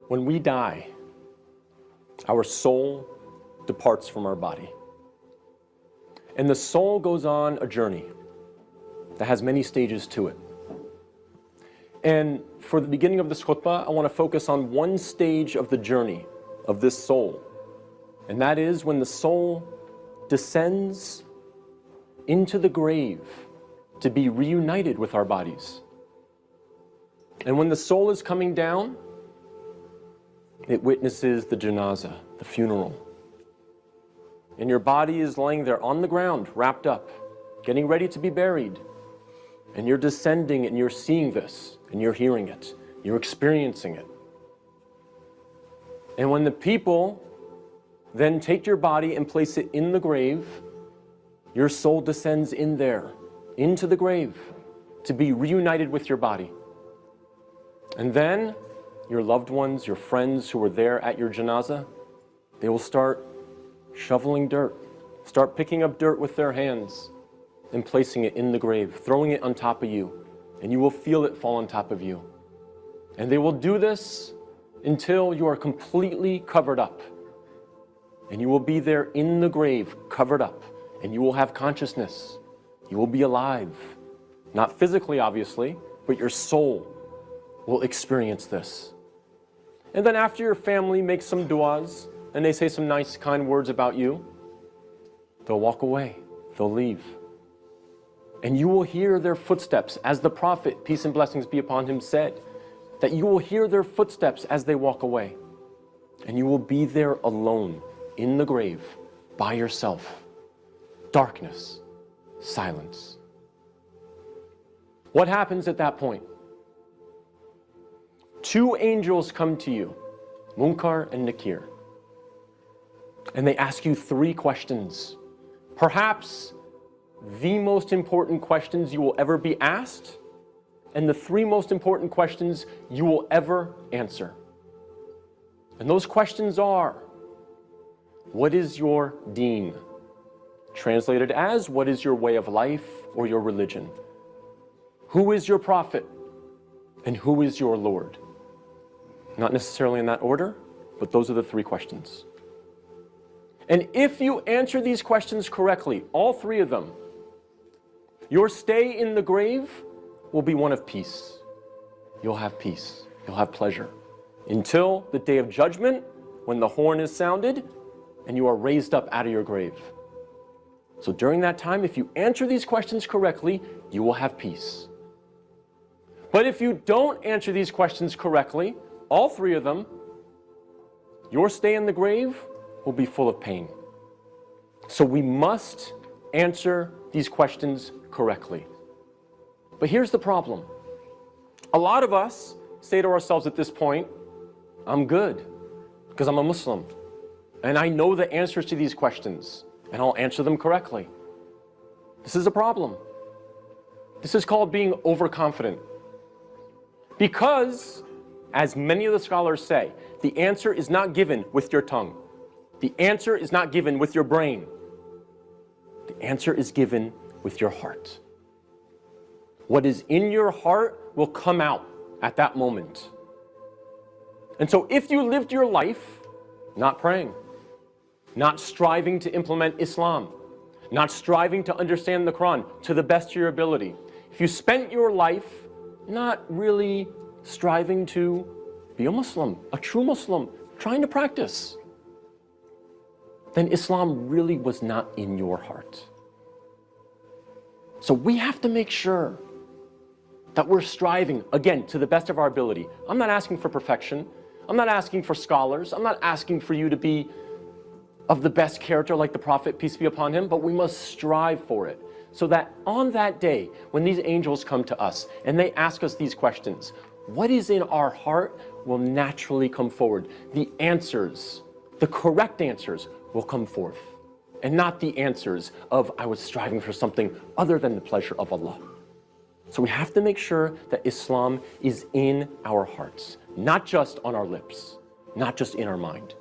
When we die, our soul departs from our body. And the soul goes on a journey that has many stages to it. And for the beginning of this khutbah, I want to focus on one stage of the journey of this soul. And that is when the soul descends into the grave to be reunited with our bodies. And when the soul is coming down, it witnesses the janazah, the funeral. And your body is laying there on the ground, wrapped up, getting ready to be buried. And you're descending and you're seeing this, and you're hearing it, you're experiencing it. And when the people then take your body and place it in the grave, your soul descends in there, into the grave, to be reunited with your body. And then your loved ones, your friends who were there at your janazah, they will start shoveling dirt, start picking up dirt with their hands and placing it in the grave, throwing it on top of you, and you will feel it fall on top of you. And they will do this until you are completely covered up. And you will be there in the grave, covered up, and you will have consciousness. You will be alive. Not physically, obviously, but your soul will experience this. And then after your family makes some du'as, and they say some nice, kind words about you, they'll walk away, they'll leave. And you will hear their footsteps, as the Prophet, peace and blessings be upon him, said, that you will hear their footsteps as they walk away. And you will be there alone, in the grave, by yourself. Darkness, silence. What happens at that point? Two angels come to you, Munkar and Nakir. And they ask you three questions. Perhaps the most important questions you will ever be asked, and the three most important questions you will ever answer. And those questions are, what is your deen? Translated as, what is your way of life or your religion? Who is your prophet? And who is your Lord? Not necessarily in that order, but those are the three questions. And if you answer these questions correctly, all three of them, your stay in the grave will be one of peace. You'll have peace, you'll have pleasure, until the day of judgment, when the horn is sounded and you are raised up out of your grave. So during that time, if you answer these questions correctly, you will have peace. But if you don't answer these questions correctly, all three of them, your stay in the grave will be full of pain. So we must answer these questions correctly. But here's the problem. A lot of us say to ourselves at this point, I'm good, because I'm a Muslim, and I know the answers to these questions, and I'll answer them correctly. This is a problem. This is called being overconfident. Because, as many of the scholars say, the answer is not given with your tongue. The answer is not given with your brain. The answer is given with your heart. What is in your heart will come out at that moment. And so if you lived your life not praying, not striving to implement Islam, not striving to understand the Qur'an to the best of your ability, if you spent your life not really striving to be a Muslim, a true Muslim, trying to practice, then Islam really was not in your heart. So we have to make sure that we're striving, again, to the best of our ability. I'm not asking for perfection. I'm not asking for scholars. I'm not asking for you to be of the best character like the Prophet, peace be upon him, but we must strive for it. So that on that day, when these angels come to us and they ask us these questions, what is in our heart will naturally come forward. The answers, the correct answers will come forth. And not the answers of, I was striving for something other than the pleasure of Allah. So we have to make sure that Islam is in our hearts, not just on our lips, not just in our mind.